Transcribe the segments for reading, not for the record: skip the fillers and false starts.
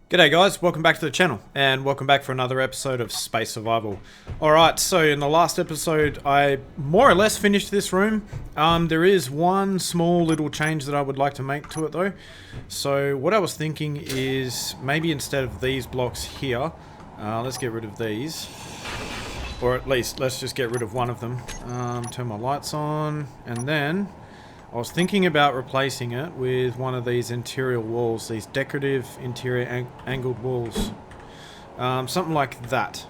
G'day guys, welcome back to the channel and welcome back for another episode of Space Survival. Alright, so in the last episode I more or less finished this room. There is one small little change that I would like to make to it though. So what I was thinking is maybe instead of these blocks here, let's get rid of these. Or at least let's just get rid of one of them. Turn my lights on, and then I was thinking about replacing it with one of these interior walls, these decorative interior angled walls. Something like that.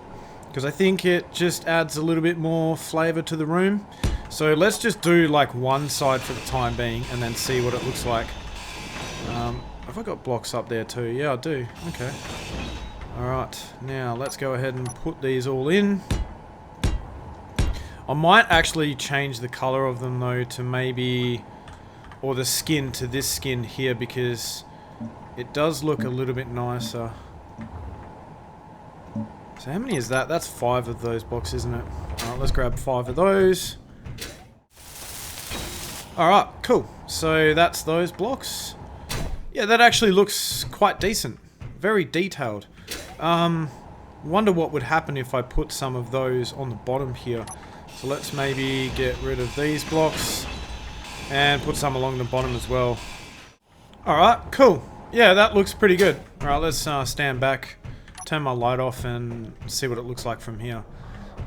Because I think it just adds a little bit more flavour to the room. So let's just do like one side for the time being and then see what it looks like. Have I got blocks up there too? Yeah, I do. Okay. Alright, now let's go ahead and put these all in. I might actually change the colour of them though to maybe, or the skin to this skin here, because it does look a little bit nicer. So how many is that? That's 5 of those blocks, isn't it? Alright, let's grab 5 of those. Alright, cool. So that's those blocks. Yeah, that actually looks quite decent. Very detailed. Wonder what would happen if I put some of those on the bottom here. So let's maybe get rid of these blocks and put some along the bottom as well. Alright, cool. Yeah, that looks pretty good. Alright, let's stand back, turn my light off and see what it looks like from here.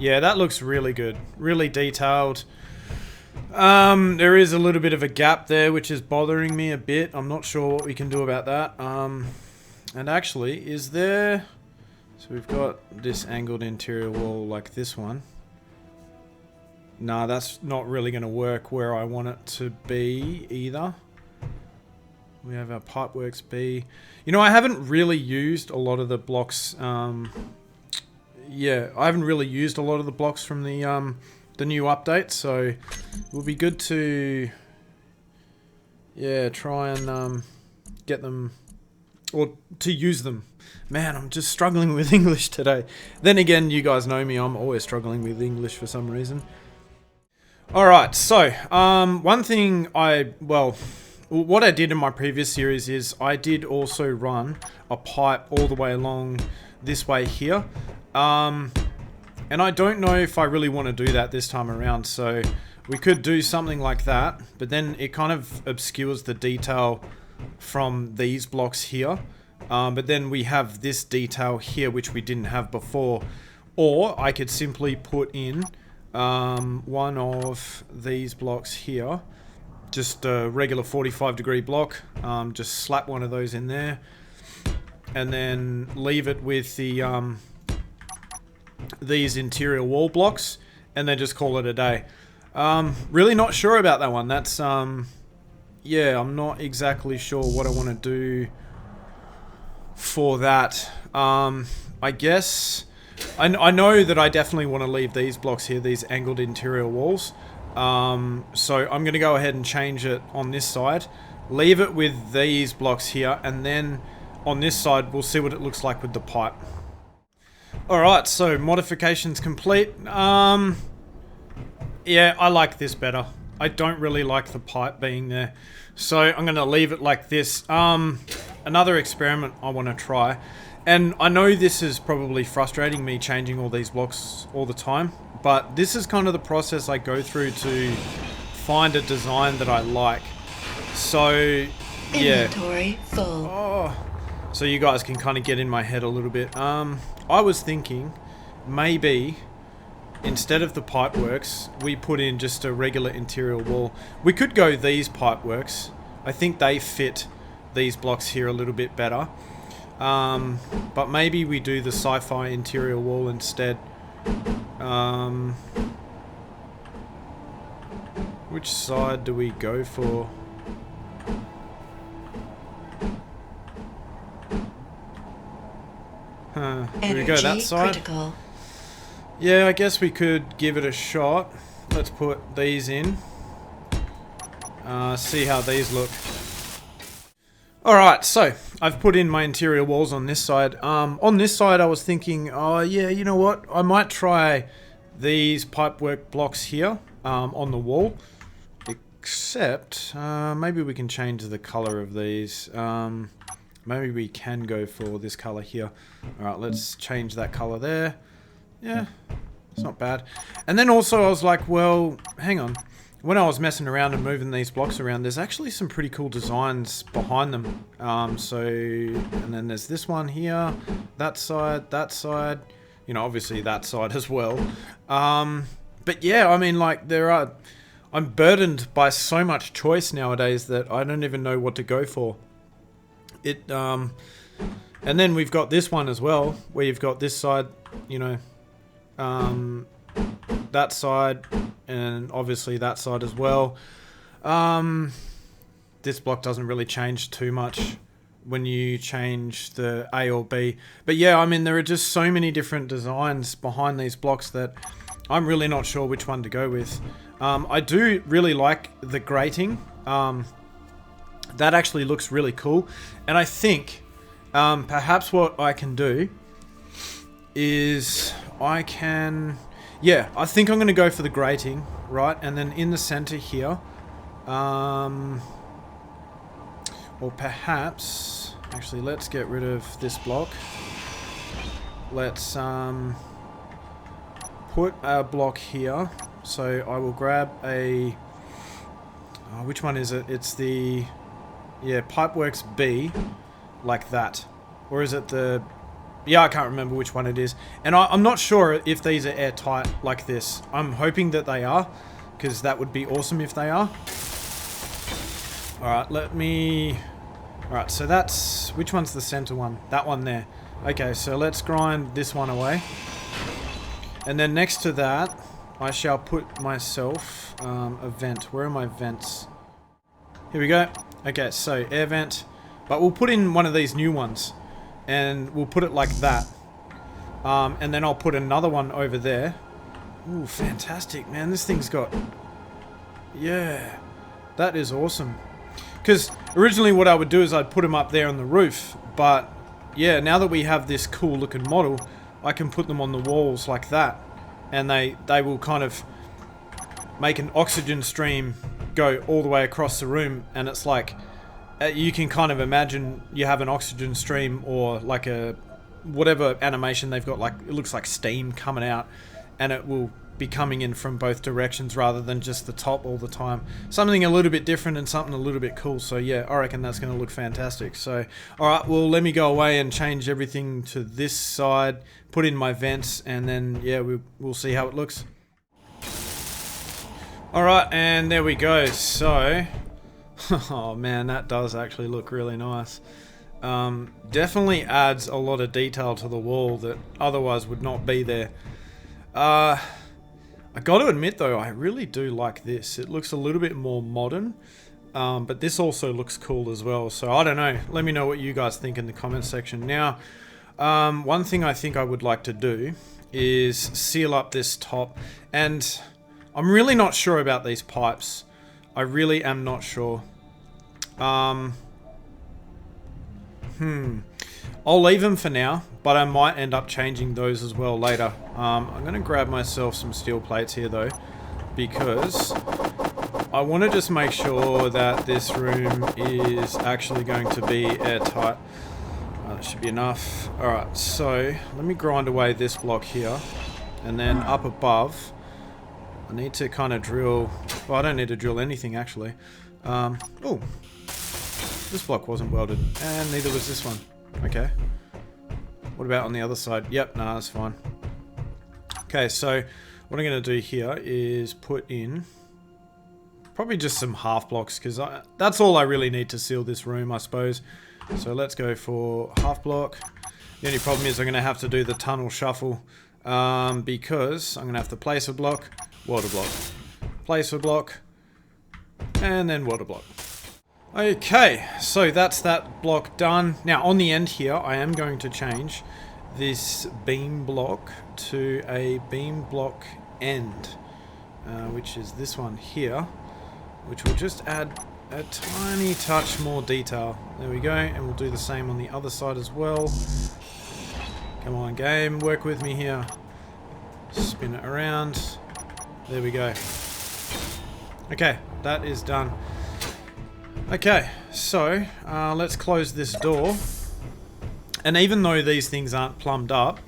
Yeah, that looks really good. Really detailed. There is a little bit of a gap there which is bothering me a bit. I'm not sure what we can do about that. And actually, is there... So we've got this angled interior wall like this one. Nah, that's not really going to work where I want it to be either. We have our pipeworks B. You know, I haven't really used a lot of the blocks. Yeah, I haven't really used a lot of the blocks from the new update, so it will be good to, yeah, try and get them, or to use them. Man, I'm just struggling with English today. Then again, you guys know me, I'm always struggling with English for some reason. Alright, so, one thing what I did in my previous series is I did also run a pipe all the way along this way here. And I don't know if I really want to do that this time around, so we could do something like that, but then it kind of obscures the detail from these blocks here. But then we have this detail here which we didn't have before. Or I could simply put in one of these blocks here, just a regular 45-degree block, just slap one of those in there and then leave it with the these interior wall blocks and then just call it a day. Really not sure about that one. That's yeah, I'm not exactly sure what I want to do for that. I guess I know that I definitely want to leave these blocks here, these angled interior walls. So I'm going to go ahead and change it on this side. Leave it with these blocks here, and then on this side we'll see what it looks like with the pipe. Alright, so modifications complete. Yeah, I like this better. I don't really like the pipe being there. So I'm going to leave it like this. Another experiment I want to try. And I know this is probably frustrating me changing all these blocks all the time, but this is kind of the process I go through to find a design that I like. So, yeah. Inventory full. Oh, so you guys can kind of get in my head a little bit. I was thinking maybe instead of the pipeworks, we put in just a regular interior wall. We could go these pipeworks. I think they fit these blocks here a little bit better. But maybe we do the sci-fi interior wall instead. Which side do we go for? Do we go that side? Critical. Yeah, I guess we could give it a shot. Let's put these in. See how these look. Alright, so I've put in my interior walls on this side. On this side I was thinking, oh yeah, you know what? I might try these pipework blocks here on the wall. Except, maybe we can change the color of these. Maybe we can go for this color here. Alright, let's change that color there. Yeah, it's not bad. And then also I was like, well, hang on. When I was messing around and moving these blocks around, there's actually some pretty cool designs behind them. And then there's this one here, that side, you know, obviously that side as well. But yeah, I mean, like, I'm burdened by so much choice nowadays that I don't even know what to go for. And then we've got this one as well, where you've got this side, you know, that side, and obviously that side as well. This block doesn't really change too much when you change the A or B. But yeah, I mean, there are just so many different designs behind these blocks that I'm really not sure which one to go with. I do really like the grating. That actually looks really cool. And I think perhaps what I can do is I think I'm going to go for the grating, right? And then in the center here, or perhaps, actually, let's get rid of this block. Let's put a block here. So I will grab a, which one is it? It's the, yeah, Pipeworks B, like that. Or is it the, yeah, I can't remember which one it is. And I'm not sure if these are airtight like this. I'm hoping that they are, because that would be awesome if they are. Alright, alright, so that's, which one's the center one? That one there. Okay, so let's grind this one away. And then next to that, I shall put myself a vent. Where are my vents? Here we go. Okay, so air vent. But we'll put in one of these new ones. And we'll put it like that. And then I'll put another one over there. Ooh, fantastic, man. This thing's got... Yeah. That is awesome. Because originally what I would do is I'd put them up there on the roof. But, yeah, now that we have this cool looking model, I can put them on the walls like that. And they will kind of make an oxygen stream go all the way across the room. And it's like... you can kind of imagine you have an oxygen stream or like a whatever animation they've got, like it looks like steam coming out, and it will be coming in from both directions rather than just the top all the time. Something a little bit different and something a little bit cool. So yeah, I reckon that's going to look fantastic. So alright, well, let me go away and change everything to this side, put in my vents, and then yeah, we'll see how it looks. Alright, and there we go. So oh man, that does actually look really nice. Definitely adds a lot of detail to the wall that otherwise would not be there. I got to admit though, I really do like this. It looks a little bit more modern, but this also looks cool as well. So I don't know. Let me know what you guys think in the comments section. Now, one thing I think I would like to do is seal up this top, and I'm really not sure about these pipes. I really am not sure. I'll leave them for now, but I might end up changing those as well later. I'm going to grab myself some steel plates here though, because I want to just make sure that this room is actually going to be airtight. That should be enough. Alright, so let me grind away this block here, and then up above I need to kind of drill... Well, I don't need to drill anything, actually. Oh, this block wasn't welded, and neither was this one. Okay. What about on the other side? Yep, nah, that's fine. Okay, so what I'm going to do here is put in probably just some half blocks, because that's all I really need to seal this room, I suppose. So let's go for half block. The only problem is I'm going to have to do the tunnel shuffle, because I'm going to have to place a block, water block, place a block, and then water block. Okay, so that's that block done. Now on the end here, I am going to change this beam block to a beam block end, which is this one here, which will just add a tiny touch more detail. There we go, and we'll do the same on the other side as well. Come on, game, work with me here. Spin it around. There we go. Okay, that is done. Okay, so let's close this door. And even though these things aren't plumbed up,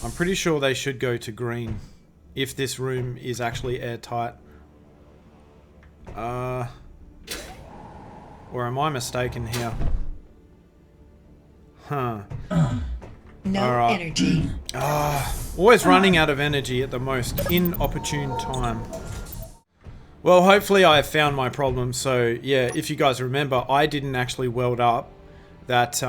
I'm pretty sure they should go to green if this room is actually airtight. Or am I mistaken here? Huh. No energy. Always running out of energy at the most inopportune time. Well, hopefully I have found my problem. So yeah, if you guys remember, I didn't actually weld up that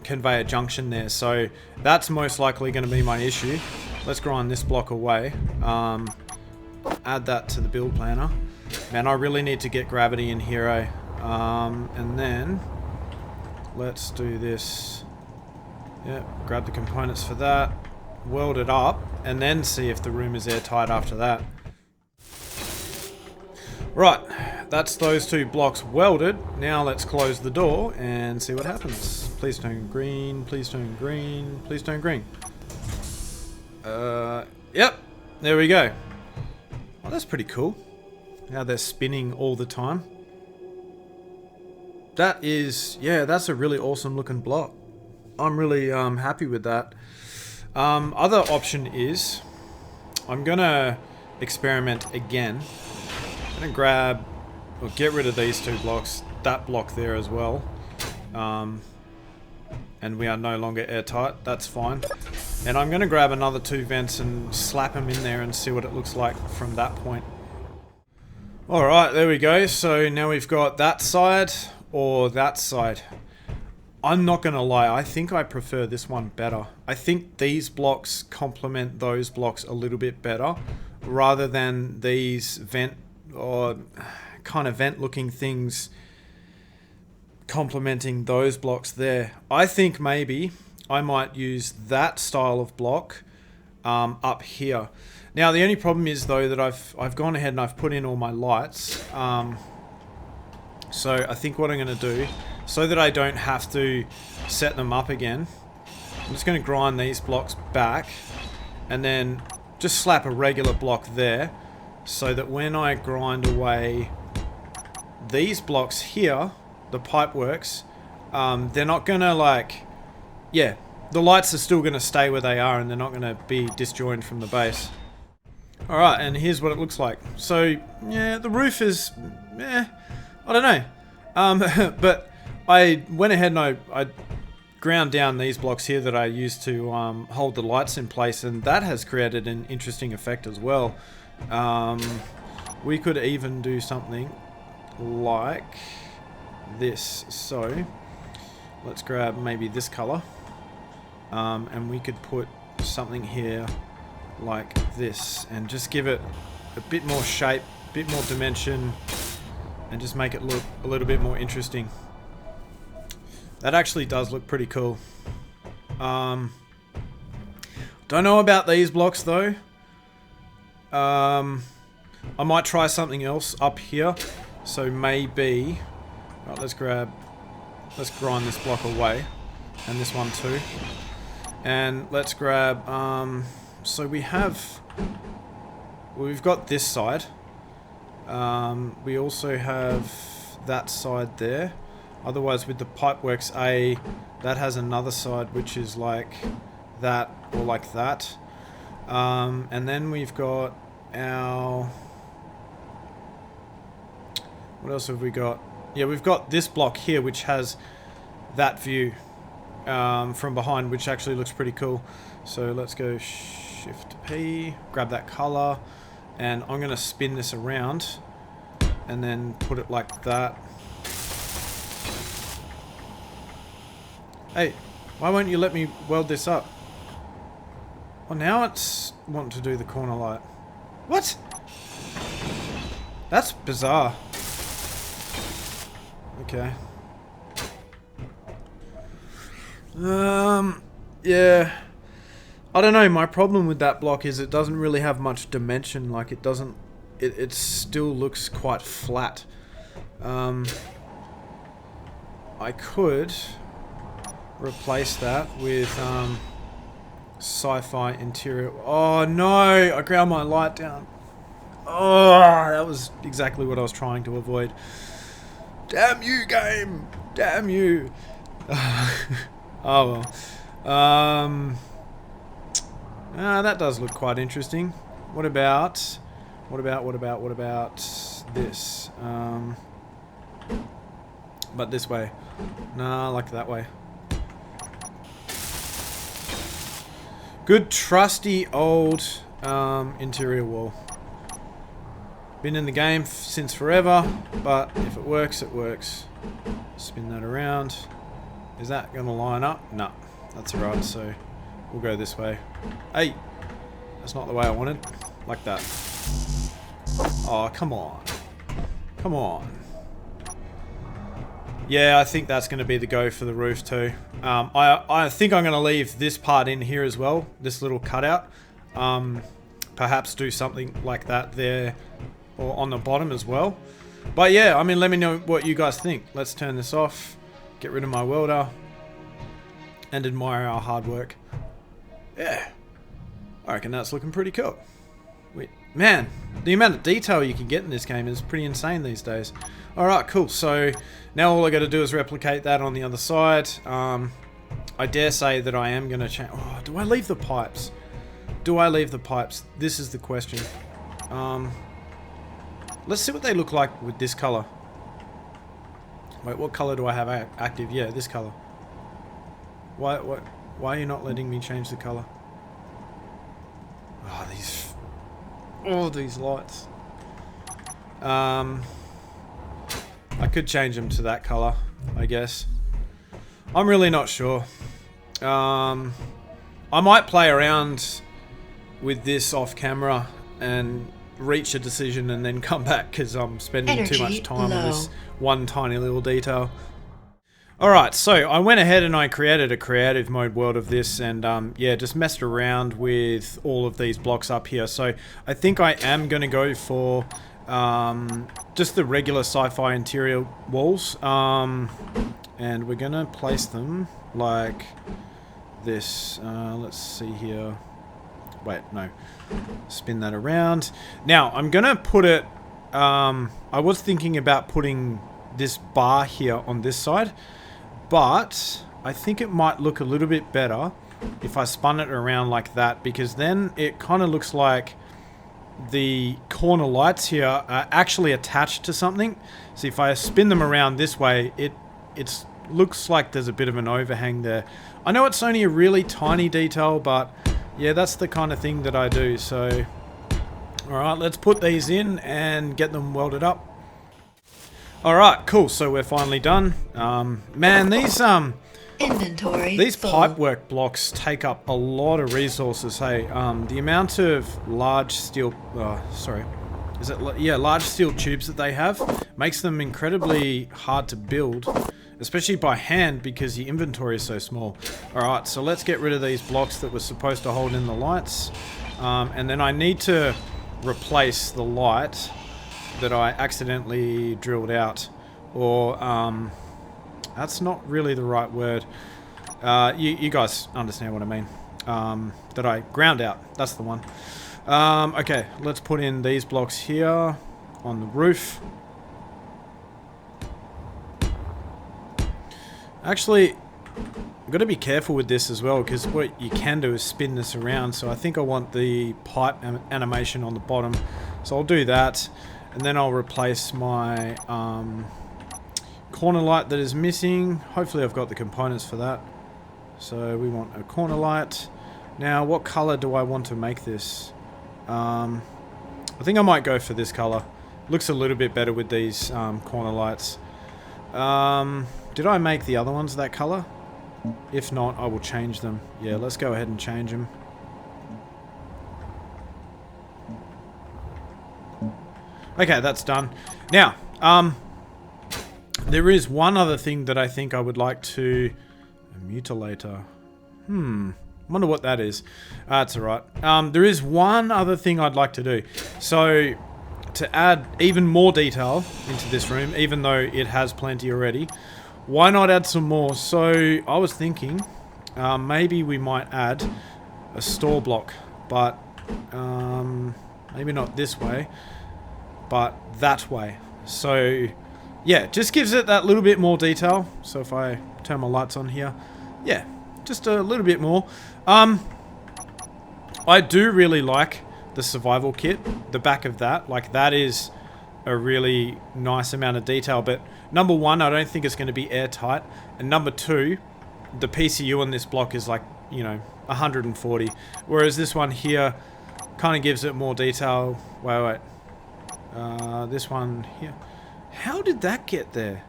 conveyor junction there. So that's most likely going to be my issue. Let's grind this block away. Add that to the build planner. Man, I really need to get gravity in here, eh? And then let's do this. Yeah, grab the components for that, weld it up, and then see if the room is airtight after that. Right, that's those two blocks welded. Now let's close the door and see what happens. Please turn green, please turn green, please turn green. Yep, there we go. Oh, that's pretty cool. How they're spinning all the time. That is, yeah, that's a really awesome looking block. I'm really happy with that. Other option is I'm gonna experiment again. I'm gonna grab or get rid of these two blocks, that block there as well, and we are no longer airtight. That's fine. And I'm gonna grab another two vents and slap them in there and see what it looks like from that point. All right, there we go. So now we've got that side or that side. I'm not going to lie, I think I prefer this one better. I think these blocks complement those blocks a little bit better rather than these vent or kind of vent looking things complementing those blocks there. I think maybe I might use that style of block up here. Now the only problem is though that I've gone ahead and I've put in all my lights. So I think what I'm going to do, so that I don't have to set them up again, I'm just going to grind these blocks back and then just slap a regular block there so that when I grind away these blocks here, the pipe works, they're not going to like, yeah, the lights are still going to stay where they are and they're not going to be disjoined from the base. Alright, and here's what it looks like. So, yeah, the roof is, I don't know. But I went ahead and I ground down these blocks here that I used to hold the lights in place, and that has created an interesting effect as well. We could even do something like this. So, let's grab maybe this color. And we could put something here like this and just give it a bit more shape, a bit more dimension, and just make it look a little bit more interesting. That actually does look pretty cool. Don't know about these blocks though. I might try something else up here. So maybe, right, let's grind this block away, and this one too. And let's grab, so we've got this side. We also have that side there. Otherwise, with the Pipeworks A, that has another side which is like that or like that. And then we've got our... What else have we got? Yeah, we've got this block here which has that view from behind, which actually looks pretty cool. So let's go Shift P, grab that color, and I'm going to spin this around and then put it like that. Hey, why won't you let me weld this up? Well, now it's wanting to do the corner light. What? That's bizarre. Okay. Yeah. I don't know, my problem with that block is it doesn't really have much dimension. Like, it doesn't... It still looks quite flat. I could replace that with sci-fi interior. Oh no, I ground my light down. Oh, that was exactly what I was trying to avoid. Damn you, game! Damn you! Oh well. That does look quite interesting. What about this? But this way. Nah, I like that way. Good trusty old interior wall. Been in the game since forever, but if it works, it works. Spin that around. Is that gonna line up? No, that's alright, so we'll go this way. Hey! That's not the way I wanted. Like that. Oh, come on. Come on. Yeah, I think that's going to be the go for the roof too. I think I'm going to leave this part in here as well. This little cutout. Perhaps do something like that there. Or on the bottom as well. But yeah, I mean, let me know what you guys think. Let's turn this off. Get rid of my welder. And admire our hard work. Yeah. I reckon that's looking pretty cool. Man, the amount of detail you can get in this game is pretty insane these days. Alright, cool. So, now all I got to do is replicate that on the other side. I dare say that I am going to change... Oh, do I leave the pipes? Do I leave the pipes? This is the question. Let's see what they look like with this color. Wait, what color do I have active? Yeah, this color. Why are you not letting me change the color? Oh, these lights. I could change them to that color, I guess. I'm really not sure. I might play around with this off camera and reach a decision and then come back because I'm spending too much time on this one tiny little detail. Alright, so I went ahead and I created a creative mode world of this and yeah, just messed around with all of these blocks up here. So I think I am going to go for just the regular sci-fi interior walls. And we're going to place them like this. Let's see here. Wait, no. Spin that around. Now, I'm going to put it... I was thinking about putting this bar here on this side. But I think it might look a little bit better if I spun it around like that, because then it kind of looks like the corner lights here are actually attached to something. So if I spin them around this way, it looks like there's a bit of an overhang there. I know it's only a really tiny detail, but yeah, that's the kind of thing that I do. So, alright, let's put these in and get them welded up. Alright, cool, so we're finally done. Man, these inventory these full. pipework blocks take up a lot of resources, hey. The amount of large steel, large steel tubes that they have makes them incredibly hard to build, especially by hand because the inventory is so small. Alright, so let's get rid of these blocks that were supposed to hold in the lights. And then I need to replace the light that I accidentally drilled out, or that's not really the right word. You guys understand what I mean. That I ground out. That's the one. Okay, let's put in these blocks here on the roof. Actually, I've got to be careful with this as well, because what you can do is spin this around. So I think I want the pipe animation on the bottom. So I'll do that. And then I'll replace my corner light that is missing. Hopefully I've got the components for that. So we want a corner light. Now, what color do I want to make this? I think I might go for this color. Looks a little bit better with these corner lights. Did I make the other ones that color? If not, I will change them. Yeah, let's go ahead and change them. Okay, that's done. Now, there is one other thing that I think I would like to... A mutilator. Wonder what that is. That's alright. There is one other thing I'd like to do. So, to add even more detail into this room, even though it has plenty already, why not add some more? So, I was thinking, maybe we might add a store block, but maybe not this way, but that way. So yeah, just gives it that little bit more detail. So if I turn my lights on here, yeah, just a little bit more. I do really like the survival kit, the back of that. Like, that is a really nice amount of detail. But number one, I don't think it's going to be airtight. And number two, the PCU on this block is like, you know, 140. Whereas this one here kind of gives it more detail. Wait. This one here. How did that get there?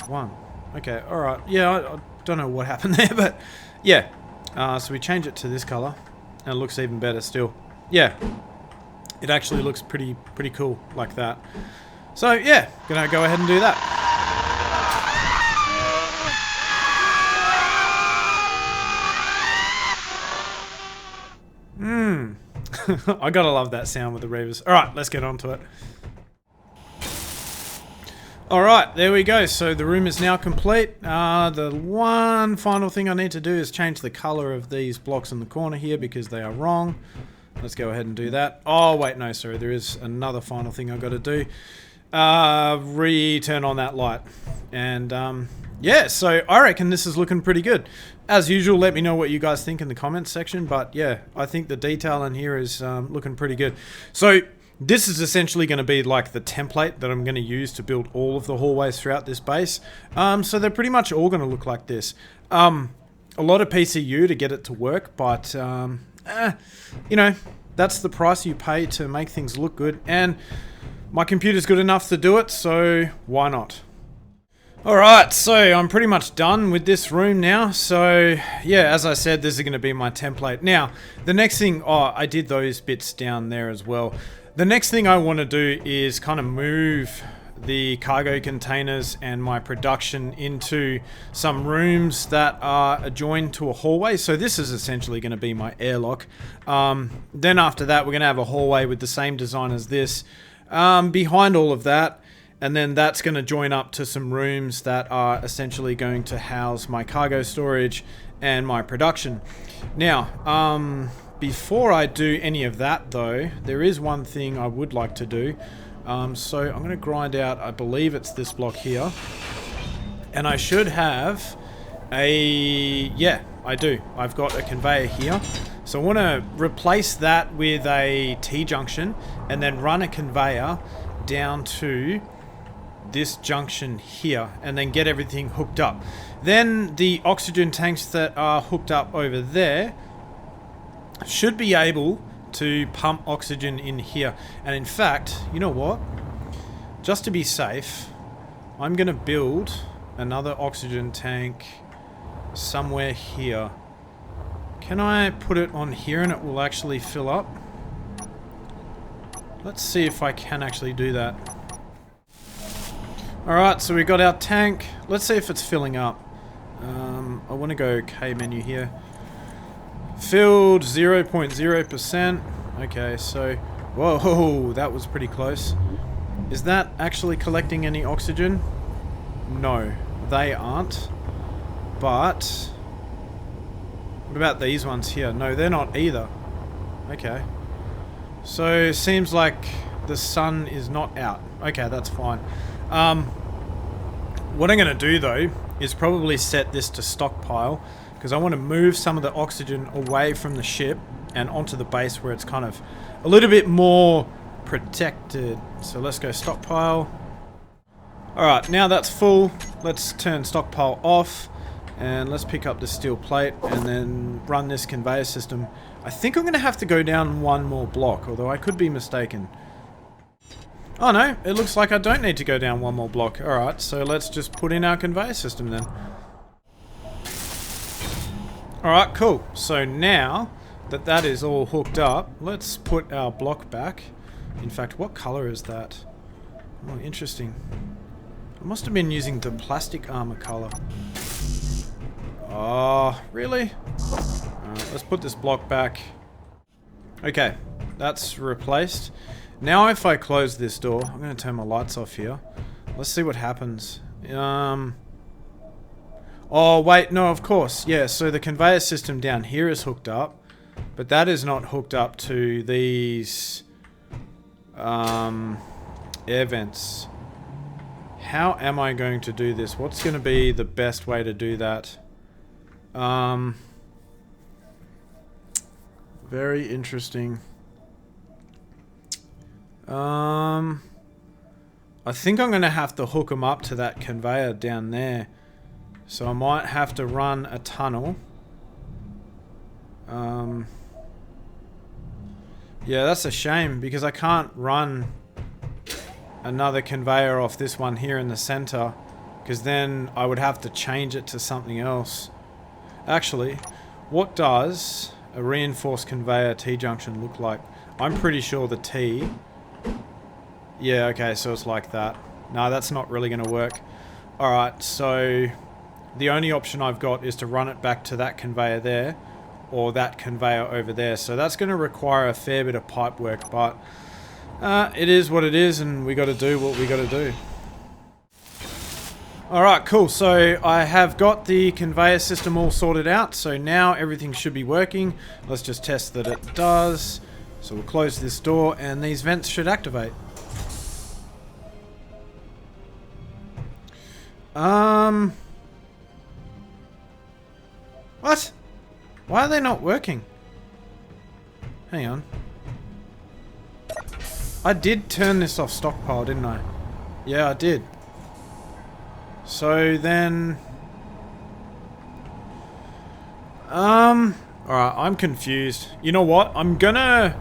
One. Okay, alright. Yeah, I don't know what happened there, but yeah. So we change it to this color, and it looks even better still. Yeah. It actually looks pretty cool like that. So yeah, gonna go ahead and do that. I gotta love that sound with the reavers. Alright, let's get on to it. Alright, there we go. So the room is now complete. The one final thing I need to do is change the color of these blocks in the corner here because they are wrong. Let's go ahead and do that. Oh, wait, no, sorry. There is another final thing I've got to do. Turn on that light. And, yeah, so I reckon this is looking pretty good. As usual, let me know what you guys think in the comments section. But, yeah, I think the detail in here is looking pretty good. So this is essentially going to be like the template that I'm going to use to build all of the hallways throughout this base. So they're pretty much all going to look like this. A lot of PCU to get it to work, but, you know, that's the price you pay to make things look good. And my computer's good enough to do it, so why not? Alright, so I'm pretty much done with this room now. So, yeah, as I said, this is going to be my template. Now, the next thing... Oh, I did those bits down there as well. The next thing I want to do is kind of move the cargo containers and my production into some rooms that are adjoined to a hallway. So this is essentially going to be my airlock. Then after that, we're going to have a hallway with the same design as this behind all of that. And then that's going to join up to some rooms that are essentially going to house my cargo storage and my production. Now, before I do any of that though, there is one thing I would like to do. So I'm going to grind out, I believe it's this block here. And I should have yeah, I do. I've got a conveyor here. So I want to replace that with a T-junction and then run a conveyor down to this junction here and then get everything hooked up. Then the oxygen tanks that are hooked up over there should be able to pump oxygen in here. And in fact, you know what? Just to be safe, I'm going to build another oxygen tank somewhere here. Can I put it on here and it will actually fill up? Let's see if I can actually do that. Alright, so we got our tank. Let's see if it's filling up. I want to go K menu here. Filled 0.0%. Okay, so... Whoa, that was pretty close. Is that actually collecting any oxygen? No, they aren't. But... what about these ones here? No, they're not either. Okay. So, seems like the sun is not out. Okay, that's fine. What I'm going to do though is probably set this to stockpile because I want to move some of the oxygen away from the ship and onto the base where it's kind of a little bit more protected. So let's go stockpile. Alright, now that's full. Let's turn stockpile off and let's pick up the steel plate and then run this conveyor system. I think I'm going to have to go down one more block, although I could be mistaken. Oh no, it looks like I don't need to go down one more block. Alright, so let's just put in our conveyor system then. Alright, cool. So now that that is all hooked up, let's put our block back. In fact, what color is that? Oh, interesting. I must have been using the plastic armor color. Oh, really? Alright, let's put this block back. Okay, that's replaced. Now if I close this door, I'm going to turn my lights off here. Let's see what happens. Oh wait, no, of course. Yeah, so the conveyor system down here is hooked up. But that is not hooked up to these Air vents. How am I going to do this? What's going to be the best way to do that? Very interesting. I think I'm going to have to hook them up to that conveyor down there. So I might have to run a tunnel. Yeah, that's a shame because I can't run another conveyor off this one here in the center, because then I would have to change it to something else. Actually, what does a reinforced conveyor T-junction look like? I'm pretty sure the T... Yeah, okay, so it's like that. No, that's not really going to work. Alright, so the only option I've got is to run it back to that conveyor there, or that conveyor over there. So that's going to require a fair bit of pipe work, but it is what it is, and we got to do what we got to do. Alright, cool. So I have got the conveyor system all sorted out, so now everything should be working. Let's just test that it does. So we'll close this door, and these vents should activate. What? Why are they not working? Hang on. I did turn this off stockpile, didn't I? Yeah, I did. So then... Alright, I'm confused. You know what? I'm gonna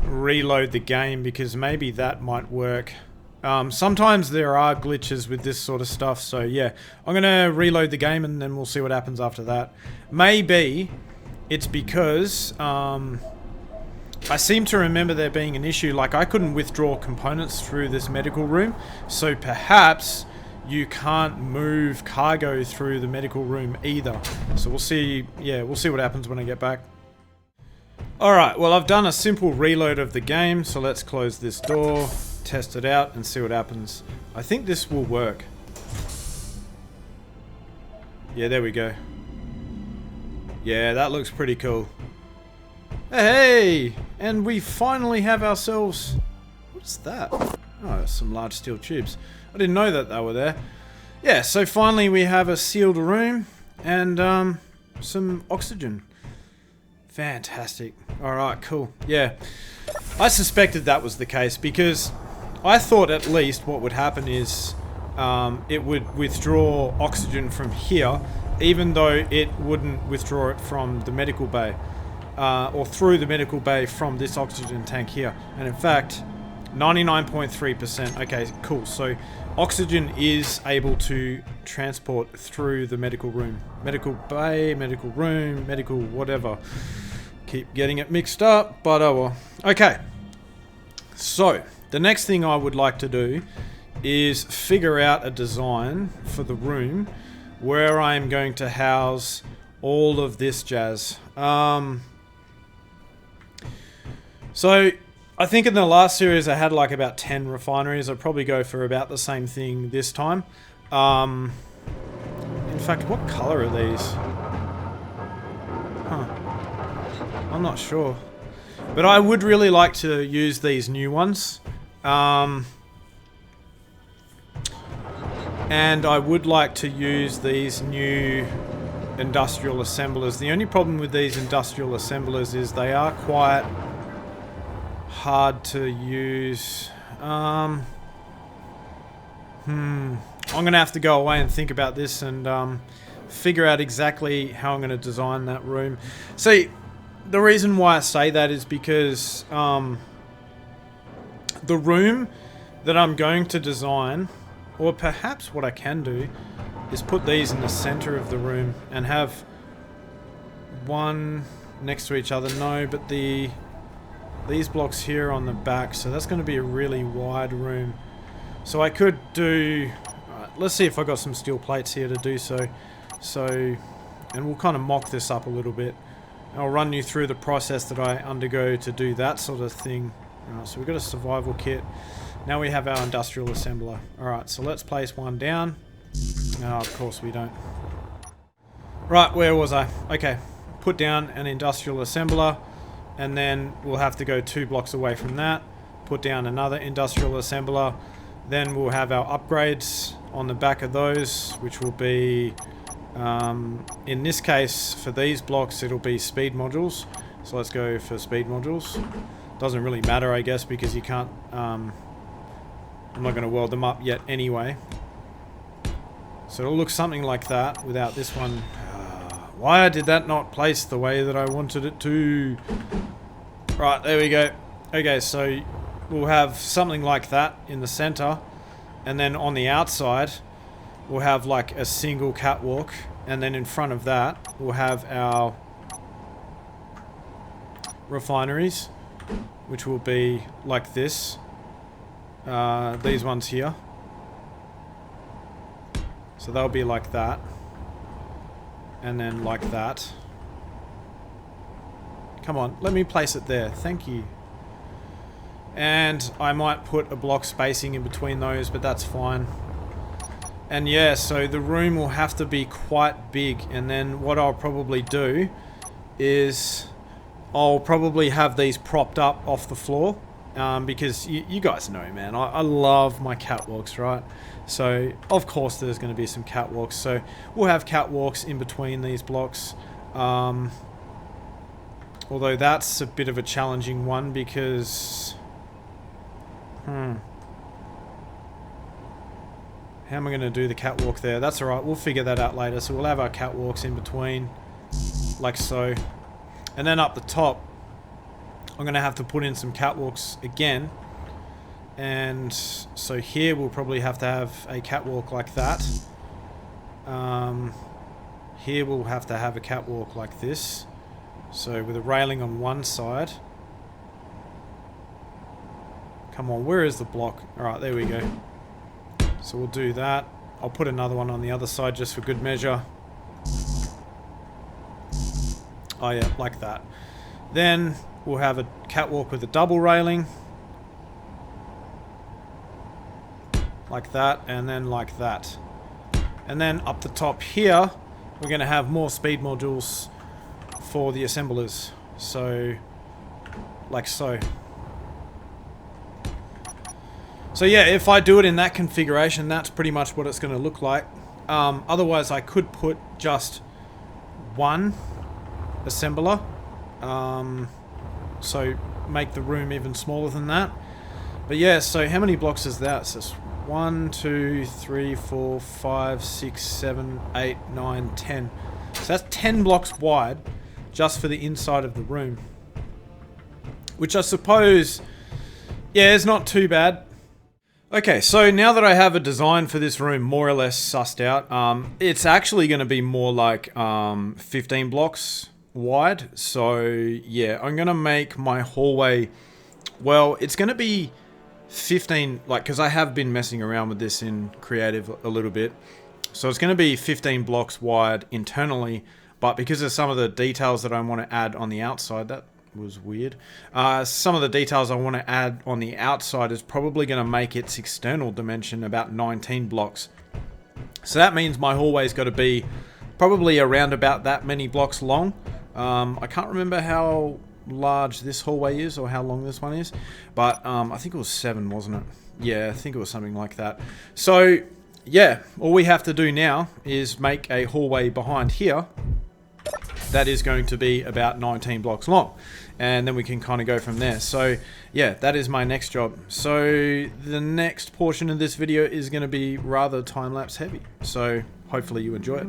reload the game because maybe that might work. Sometimes there are glitches with this sort of stuff, so yeah. I'm gonna reload the game and then we'll see what happens after that. Maybe it's because I seem to remember there being an issue, like I couldn't withdraw components through this medical room, so perhaps you can't move cargo through the medical room either. So we'll see, yeah, we'll see what happens when I get back. Alright, well I've done a simple reload of the game, so let's close this door, test it out and see what happens. I think this will work. Yeah, there we go. Yeah, that looks pretty cool. Hey! And we finally have ourselves... What's that? Oh, some large steel tubes. I didn't know that they were there. Yeah, so finally we have a sealed room and some oxygen. Fantastic. Alright, cool. Yeah. I suspected that was the case because I thought at least what would happen is it would withdraw oxygen from here, even though it wouldn't withdraw it from the medical bay. Or through the medical bay from this oxygen tank here. And in fact, 99.3%. Okay, cool. So oxygen is able to transport through the medical room. Medical bay, medical room, medical whatever. Keep getting it mixed up, but oh well. Okay. So, the next thing I would like to do is figure out a design for the room where I am going to house all of this jazz. So, I think in the last series I had like about 10 refineries. I'd probably go for about the same thing this time. In fact, what color are these? Huh. I'm not sure. But I would really like to use these new ones. And I would like to use these new industrial assemblers. The only problem with these industrial assemblers is they are quite hard to use. I'm gonna have to go away and think about this and figure out exactly how I'm gonna design that room. See, the reason why I say that is because the room that I'm going to design, or perhaps what I can do, is put these in the center of the room and have one next to each other. No, but these blocks here on the back, so that's going to be a really wide room. So I could do... let's see if I got some steel plates here to do so. And we'll kind of mock this up a little bit. I'll run you through the process that I undergo to do that sort of thing. Alright, so we've got a survival kit. Now we have our industrial assembler. Alright, so let's place one down. No, of course we don't. Right, where was I? Okay, put down an industrial assembler. And then we'll have to go 2 blocks away from that. put down another industrial assembler. Then we'll have our upgrades on the back of those, which will be, in this case, for these blocks, it'll be speed modules. So let's go for speed modules. Doesn't really matter, I guess, because you can't, I'm not going to weld them up yet anyway. So it'll look something like that without this one. Why did that not place the way that I wanted it to? Right, there we go. Okay, so we'll have something like that in the center, and then on the outside we'll have like a single catwalk, and then in front of that we'll have our refineries, which will be like this. These ones here. So they'll be like that, and then like that. Come on, let me place it there. Thank you. And I might put a block spacing in between those, but that's fine. And yeah, so the room will have to be quite big. And then what I'll probably do is I'll probably have these propped up off the floor. Because you guys know, man, I love my catwalks, right? So of course there's going to be some catwalks. So we'll have catwalks in between these blocks. Although that's a bit of a challenging one because... How am I going to do the catwalk there? That's alright, we'll figure that out later. So we'll have our catwalks in between, like so. And then up the top, I'm going to have to put in some catwalks again. And so here we'll probably have to have a catwalk like that. Here we'll have to have a catwalk like this. So with a railing on one side. Come on, where is the block? Alright, there we go. So we'll do that. I'll put another one on the other side just for good measure. Oh yeah, like that. Then we'll have a catwalk with a double railing. Like that, and then like that. And then up the top here, we're going to have more speed modules for the assemblers. So, like so. So yeah, if I do it in that configuration, that's pretty much what it's going to look like. Otherwise, I could put just one assembler. So make the room even smaller than that. But yeah, so how many blocks is that? So it's 1, 2, 3, 4, 5, 6, 7, 8, 9, 10. So that's 10 blocks wide just for the inside of the room. Which I suppose, yeah, is not too bad. Okay, so now that I have a design for this room more or less sussed out, it's actually going to be more like 15 blocks wide. So yeah, I'm going to make my hallway, well, it's going to be 15, like, because I have been messing around with this in creative a little bit. So it's going to be 15 blocks wide internally, but because of some of the details that I want to add on the outside, that was weird. Some of the details I want to add on the outside is probably going to make its external dimension about 19 blocks. So that means my hallway's got to be probably around about that many blocks long. I can't remember how large this hallway is or how long this one is, but I think it was 7, wasn't it? Yeah, I think it was something like that. So yeah, all we have to do now is make a hallway behind here that is going to be about 19 blocks long, and then we can kind of go from there. So yeah, that is my next job. So the next portion of this video is going to be rather time-lapse heavy, so hopefully you enjoy it.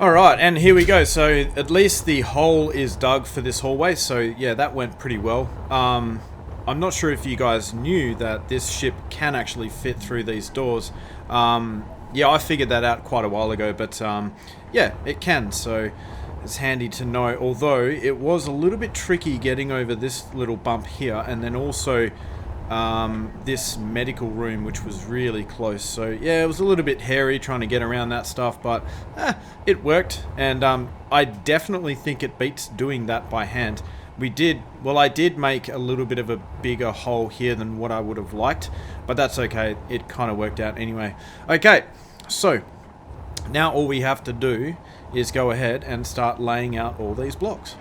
Alright, and here we go. So at least the hole is dug for this hallway, so yeah, that went pretty well. I'm not sure if you guys knew that this ship can actually fit through these doors. Yeah, I figured that out quite a while ago, but yeah, it can, so it's handy to know. Although it was a little bit tricky getting over this little bump here, and then also this medical room, which was really close. So yeah, it was a little bit hairy trying to get around that stuff, but it worked, and I definitely think it beats doing that by hand. I did make a little bit of a bigger hole here than what I would have liked, but that's okay. It kind of worked out anyway. Okay, so now all we have to do is go ahead and start laying out all these blocks.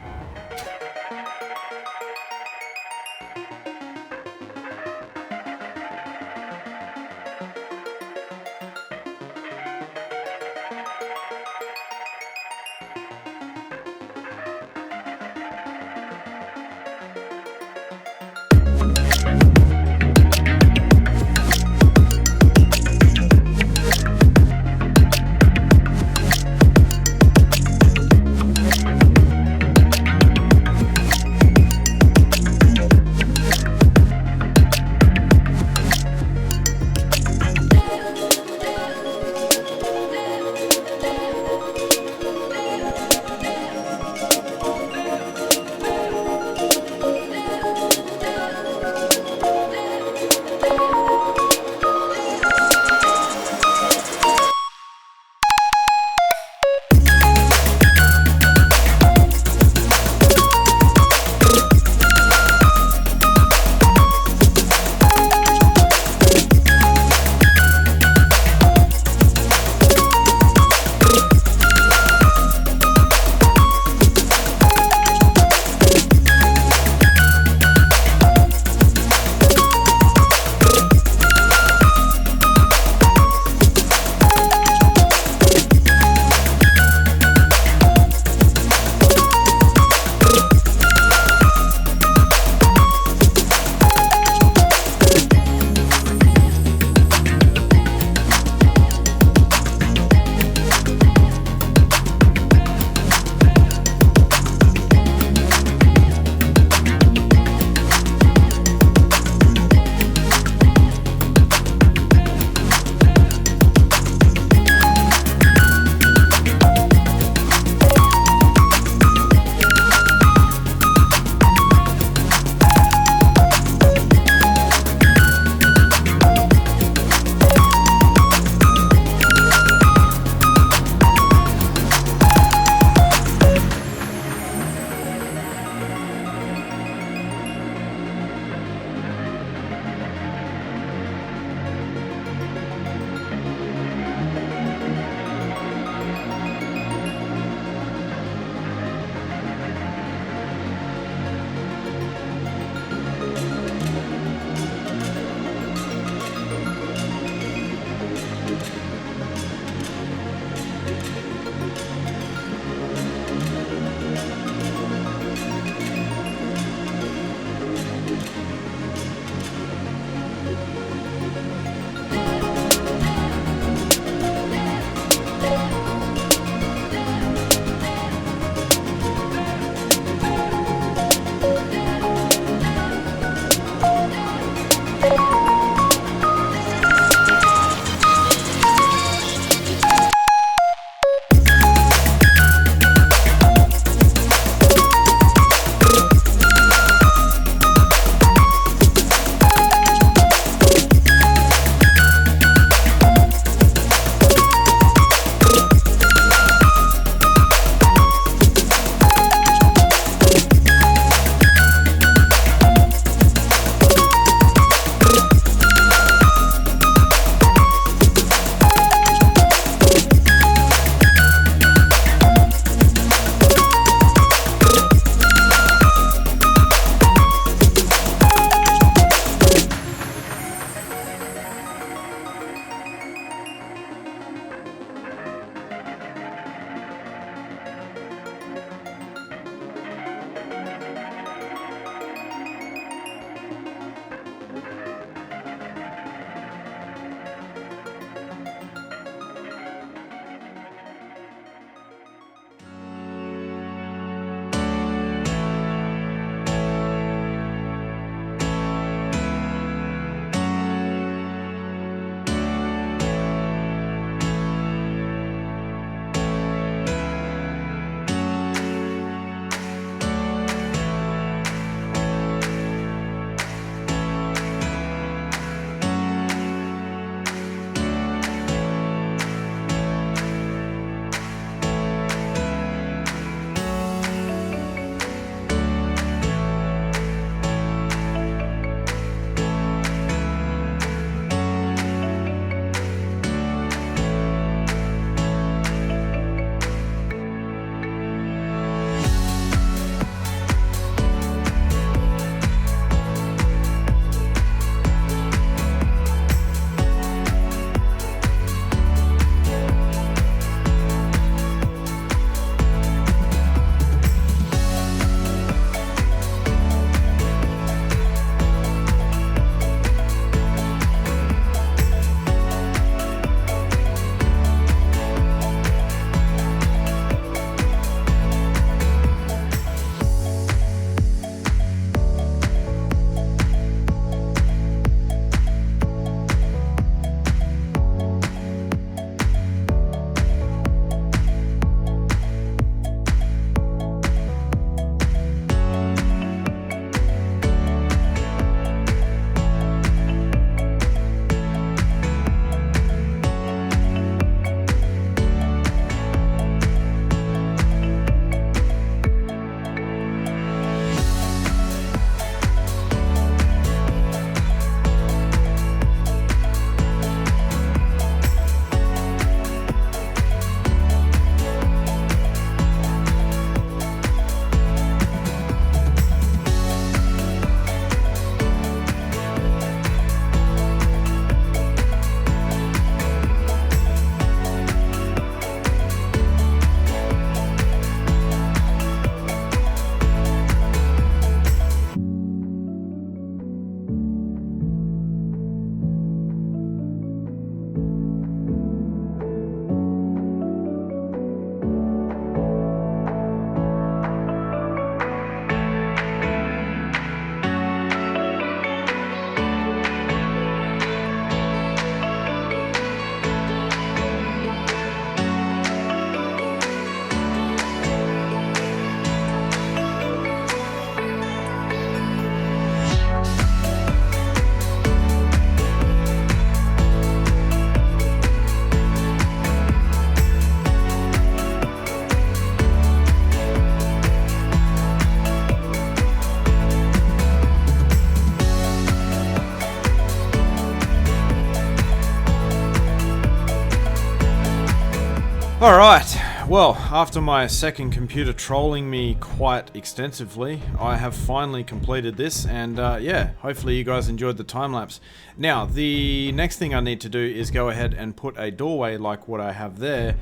Alright, well, after my second computer trolling me quite extensively, I have finally completed this, and yeah, hopefully you guys enjoyed the time lapse. Now, the next thing I need to do is go ahead and put a doorway like what I have there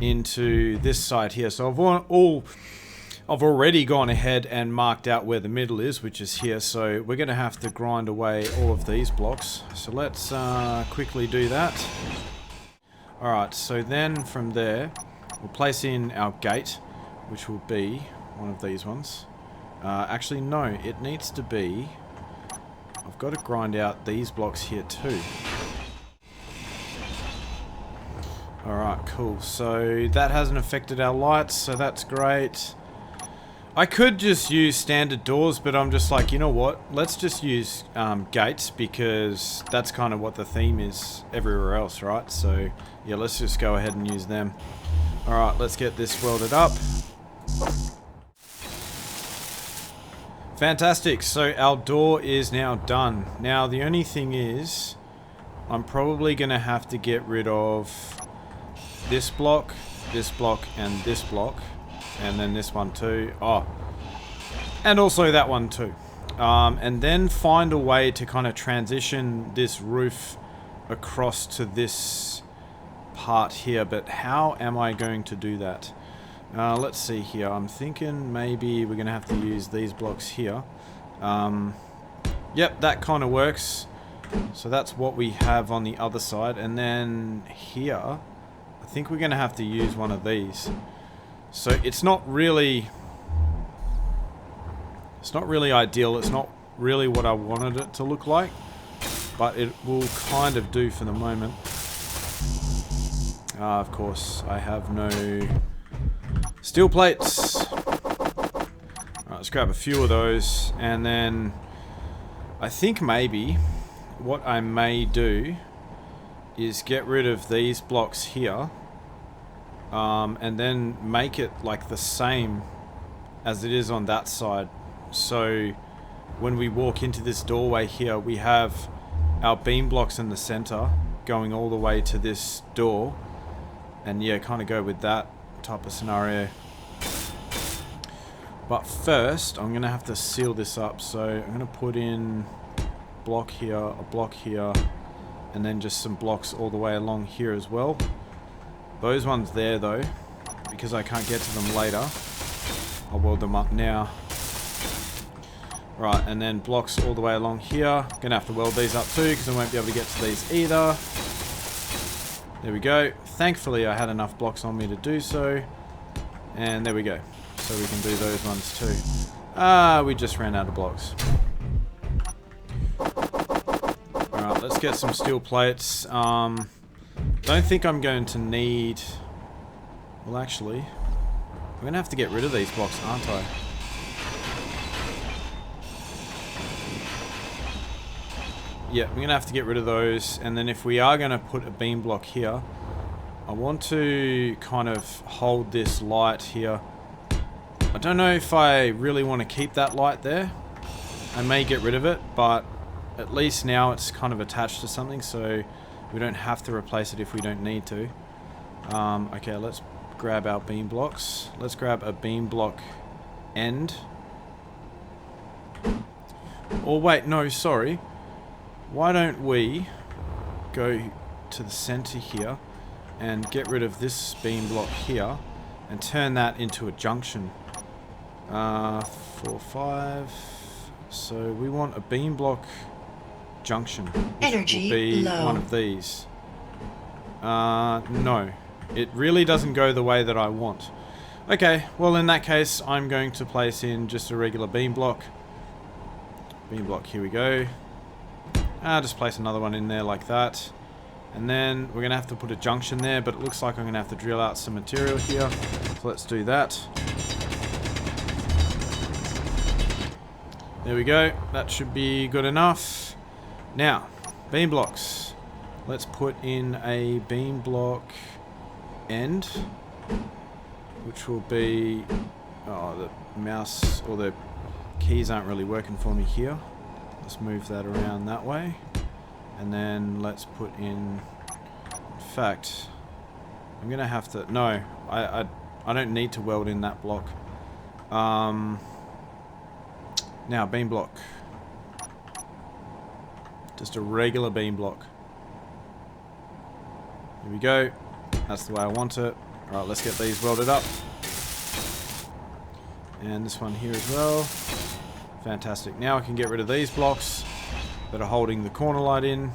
into this side here. So I've already gone ahead and marked out where the middle is, which is here, so we're going to have to grind away all of these blocks. So let's quickly do that. Alright, so then from there, we'll place in our gate, which will be one of these ones. Actually, no, it needs to be... I've got to grind out these blocks here too. Alright, cool. So that hasn't affected our lights, so that's great. I could just use standard doors, but I'm just like, you know what? Let's just use gates, because that's kind of what the theme is everywhere else, right? So, yeah, let's just go ahead and use them. Alright, let's get this welded up. Fantastic, so our door is now done. Now, the only thing is, I'm probably going to have to get rid of this block, and this block. And then this one too. Oh. And also that one too. And then find a way to kind of transition this roof across to this part here. But how am I going to do that? Let's see here. I'm thinking maybe we're going to have to use these blocks here. Yep, that kind of works. So that's what we have on the other side. And then here, I think we're going to have to use one of these. So it's not really ideal. It's not really what I wanted it to look like, but it will kind of do for the moment. Of course, I have no steel plates. Alright, let's grab a few of those, and then I think maybe what I may do is get rid of these blocks here. And then make it like the same as it is on that side. So when we walk into this doorway here, we have our beam blocks in the center going all the way to this door. And yeah, kind of go with that type of scenario. But first, I'm going to have to seal this up. So I'm going to put in a block here, and then just some blocks all the way along here as well. Those ones there though, because I can't get to them later, I'll weld them up now. Right, and then blocks all the way along here. Gonna have to weld these up too, because I won't be able to get to these either. There we go. Thankfully I had enough blocks on me to do so. And there we go. So we can do those ones too. We just ran out of blocks. Alright, let's get some steel plates. Don't think I'm going to need... Well, actually, I'm going to have to get rid of these blocks, aren't I? Yeah, we're going to have to get rid of those. And then if we are going to put a beam block here, I want to kind of hold this light here. I don't know if I really want to keep that light there. I may get rid of it, but at least now it's kind of attached to something, so we don't have to replace it if we don't need to. Okay, let's grab our beam blocks. Let's grab a beam block end. Or wait, no, sorry. Why don't we go to the center here and get rid of this beam block here and turn that into a junction. 4, 5. So we want a beam block junction, which Energy will be low. one of these. No, it really doesn't go the way that I want. Okay, well in that case I'm going to place in just a regular beam block. Beam block, here we go. Just place another one in there like that. And then we're going to have to put a junction there, but it looks like I'm going to have to drill out some material here. So let's do that. There we go. That should be good enough. Now, beam blocks. Let's put in a beam block end, which will be... Oh, the mouse or the keys aren't really working for me here. Let's move that around that way. And then let's put in fact, I'm gonna have to... No, I don't need to weld in that block. Now, beam block. Just a regular beam block. Here we go. That's the way I want it. Alright, let's get these welded up. And this one here as well. Fantastic. Now I can get rid of these blocks that are holding the corner light in.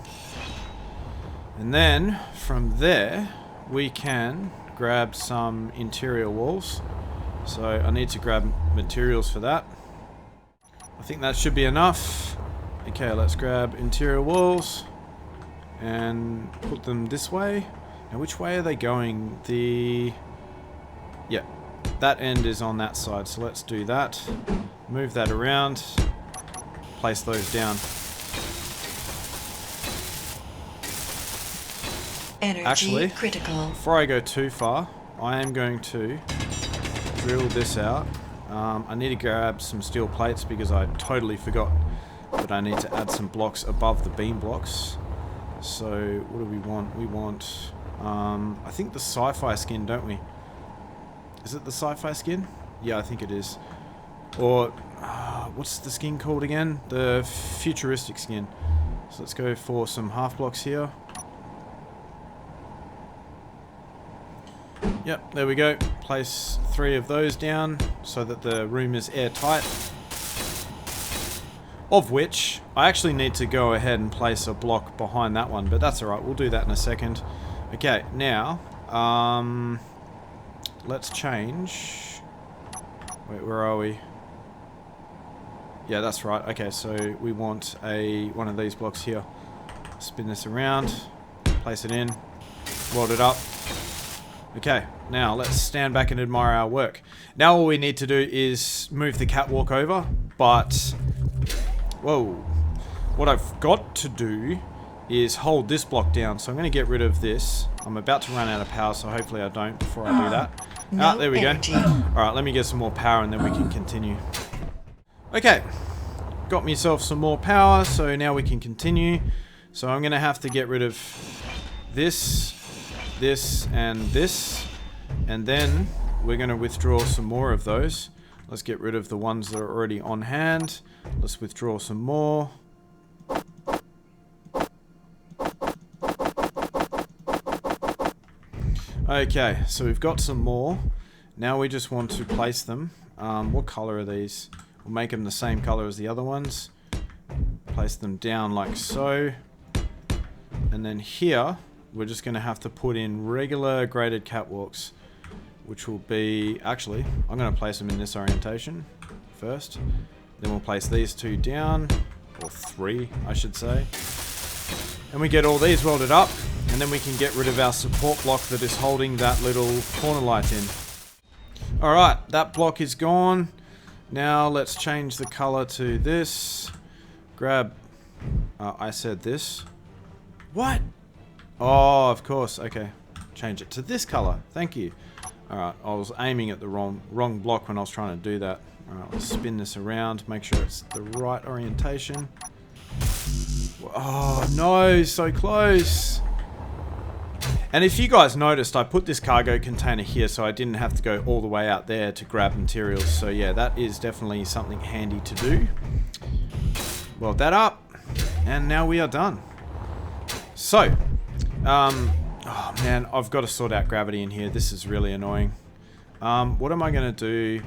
And then, from there, we can grab some interior walls. So I need to grab materials for that. I think that should be enough. Okay, let's grab interior walls and put them this way. Now, which way are they going? Yeah, that end is on that side, so let's do that. Move that around. Place those down. Energy Actually, critical. before I go too far, I am going to drill this out. I need to grab some steel plates because I totally forgot that I need to add some blocks above the beam blocks. So what do we want? We want, I think the sci-fi skin, don't we? Is it the sci-fi skin? Yeah, I think it is. Or, what's the skin called again? The futuristic skin. So let's go for some half blocks here. Yep, there we go. Place 3 of those down so that the room is airtight. Of which, I actually need to go ahead and place a block behind that one, but that's alright, we'll do that in a second. Okay, now, let's change. Wait, where are we? Yeah, that's right. Okay, so we want one of these blocks here. Spin this around, place it in, weld it up. Okay, now let's stand back and admire our work. Now all we need to do is move the catwalk over, but... Whoa. What I've got to do is hold this block down. So I'm going to get rid of this. I'm about to run out of power, so hopefully I don't before I do that. No there we energy. go. Alright, let me get some more power and then we can continue. Okay. Got myself some more power, so now we can continue. So I'm going to have to get rid of this, and this. And then we're going to withdraw some more of those. Let's get rid of the ones that are already on hand. Let's withdraw some more. Okay, so we've got some more. Now we just want to place them. What color are these? We'll make them the same color as the other ones. Place them down like so. And then here, we're just going to have to put in regular graded catwalks. Which will be... Actually, I'm going to place them in this orientation first. Then we'll place these 2 down. Or 3, I should say. And we get all these welded up. And then we can get rid of our support block that is holding that little corner light in. Alright, that block is gone. Now let's change the color to this. Grab... I said this. What? Oh, of course. Okay. Change it to this color. Thank you. Alright, I was aiming at the wrong block when I was trying to do that. Alright, let's spin this around, make sure it's the right orientation. Oh no, so close! And if you guys noticed, I put this cargo container here so I didn't have to go all the way out there to grab materials. So yeah, that is definitely something handy to do. Weld that up, and now we are done. So, oh man, I've got to sort out gravity in here. This is really annoying. What am I going to do?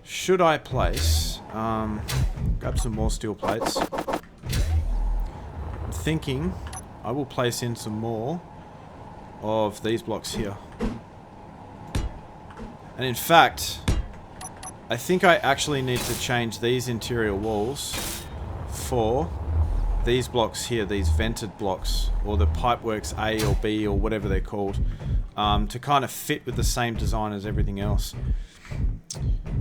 Should I place... grab some more steel plates. I'm thinking I will place in some more of these blocks here. And in fact, I think I actually need to change these interior walls for... these blocks here, these vented blocks, or the Pipeworks A or B or whatever they're called, to kind of fit with the same design as everything else.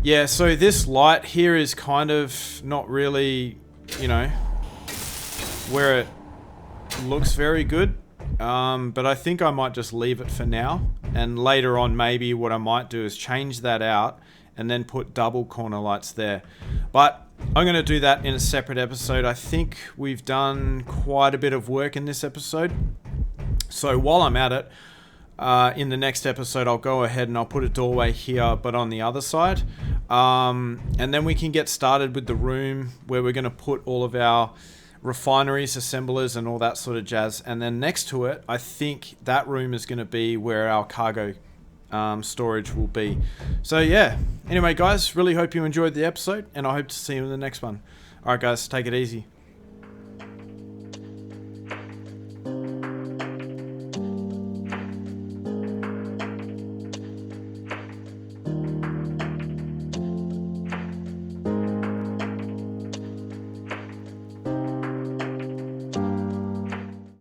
Yeah, so this light here is kind of not really, you know, where it looks very good, but I think I might just leave it for now, and later on maybe what I might do is change that out and then put double corner lights there. But I'm going to do that in a separate episode. I think we've done quite a bit of work in this episode. So while I'm at it, in the next episode, I'll go ahead and I'll put a doorway here, but on the other side. And then we can get started with the room where we're going to put all of our refineries, assemblers, and all that sort of jazz. And then next to it, I think that room is going to be where our cargo storage will be. So yeah, anyway guys, really hope you enjoyed the episode, and I hope to see you in the next one. Alright guys, take it easy.